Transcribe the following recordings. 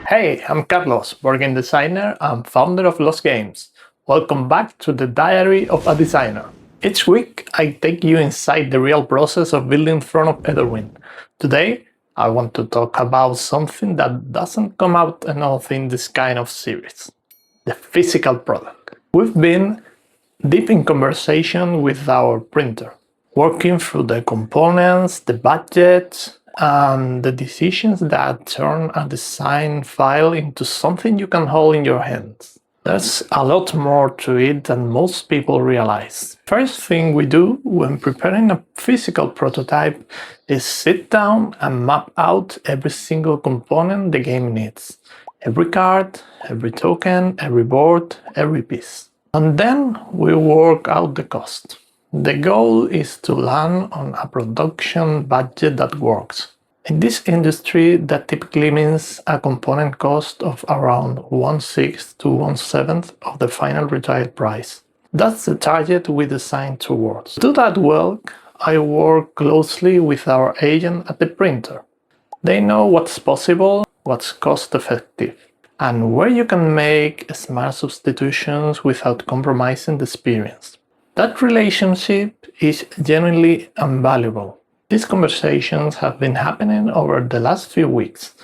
Hey, I'm Carlos, board game designer and founder of Lost Games. Welcome back to the Diary of a Designer. Each week, I take you inside the real process of building Throne of Etherwyn. Today, I want to talk about something that doesn't come out enough in this kind of series: the physical product. We've been deep in conversation with our printer, working through the components, the budget, and the decisions that turn a design file into something you can hold in your hands. There's a lot more to it than most people realize. First thing we do when preparing a physical prototype is sit down and map out every single component the game needs. Every card, every token, every board, every piece. And then we work out the cost. The goal is to land on a production budget that works. In this industry, that typically means a component cost of around 1/6 to 1/7 of the final retail price. That's the target we design towards. To do that well, I work closely with our agent at the printer. They know what's possible, what's cost effective, and where you can make smart substitutions without compromising the experience. That relationship is genuinely invaluable. These conversations have been happening over the last few weeks,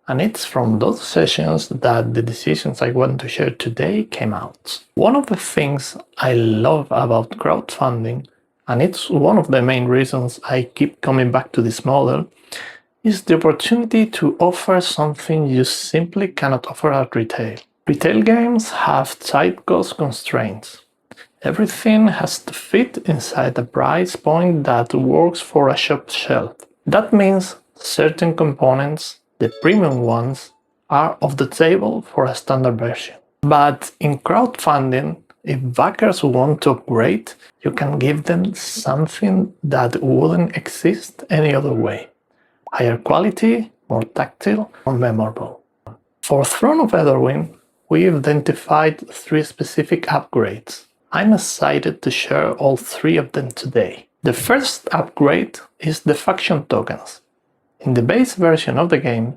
and it's from those sessions that the decisions I want to share today came out. One of the things I love about crowdfunding, and it's one of the main reasons I keep coming back to this model, is the opportunity to offer something you simply cannot offer at retail. Retail games have tight cost constraints. Everything has to fit inside a price point that works for a shop shelf. That means certain components, the premium ones, are off the table for a standard version. But in crowdfunding, if backers want to upgrade, you can give them something that wouldn't exist any other way. Higher quality, more tactile, more memorable. For Throne of Etherwyn, we identified 3 specific upgrades. I'm excited to share all 3 of them today. The first upgrade is the faction tokens. In the base version of the game,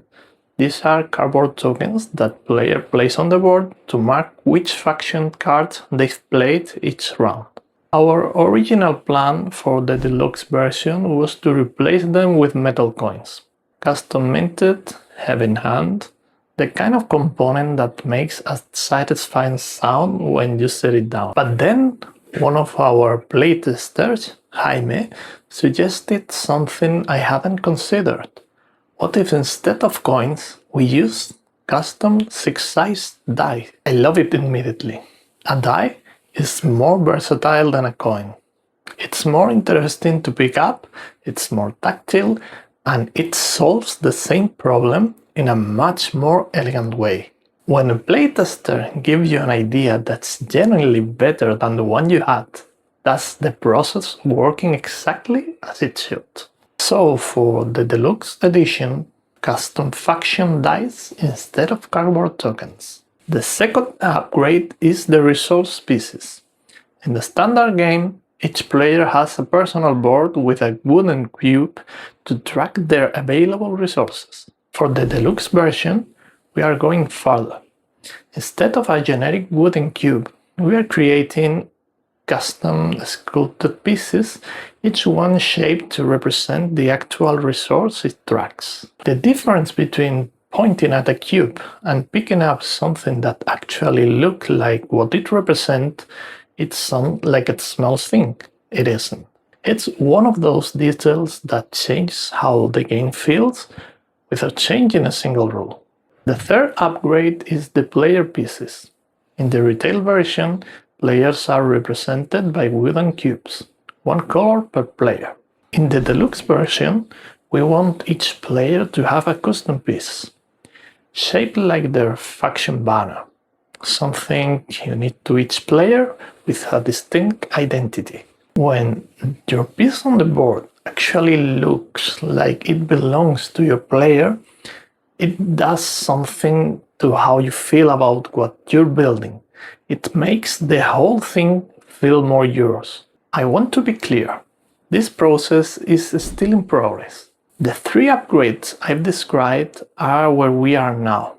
these are cardboard tokens that player place on the board to mark which faction card they've played each round. Our original plan for the deluxe version was to replace them with metal coins, custom minted, heavy in hand, the kind of component that makes a satisfying sound when you set it down. But then one of our playtesters, Jaime, suggested something I hadn't considered. What if instead of coins, we use custom 6-sized die? I love it immediately. A die is more versatile than a coin. It's more interesting to pick up, it's more tactile, and it solves the same problem in a much more elegant way. When a playtester gives you an idea that's genuinely better than the one you had, that's the process working exactly as it should. So for the deluxe edition, custom faction dice instead of cardboard tokens. The second upgrade is the resource pieces. In the standard game, each player has a personal board with a wooden cube to track their available resources. For the deluxe version, we are going further. Instead of a generic wooden cube, we are creating custom sculpted pieces, each one shaped to represent the actual resource it tracks. The difference between pointing at a cube and picking up something that actually looks like what it represents, it sounds like a small thing. It isn't. It's one of those details that changes how the game feels without changing a single rule. The third upgrade is the player pieces. In the retail version, players are represented by wooden cubes, one color per player. In the deluxe version, we want each player to have a custom piece, shaped like their faction banner, something unique to each player with a distinct identity. When your piece on the board actually looks like it belongs to your player, it does something to how you feel about what you're building. It makes the whole thing feel more yours. I want to be clear, this process is still in progress. The 3 upgrades I've described are where we are now.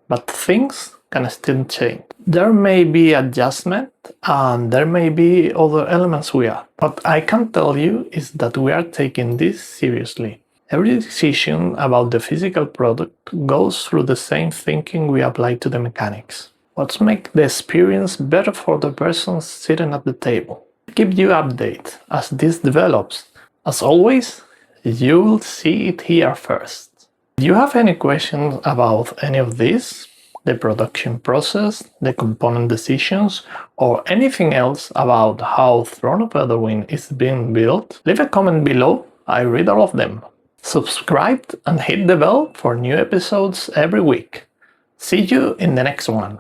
but things can still change. There may be adjustment and there may be other elements we add. What I can tell you is that we are taking this seriously. Every decision about the physical product goes through the same thinking we apply to the mechanics. What's make the experience better for the person sitting at the table. Keep you updated as this develops. As always, you will see it here first. If you have any questions about any of this, the production process, the component decisions, or anything else about how Throne of Etherwyn is being built, leave a comment below. I read all of them. Subscribe and hit the bell for new episodes every week. See you in the next one.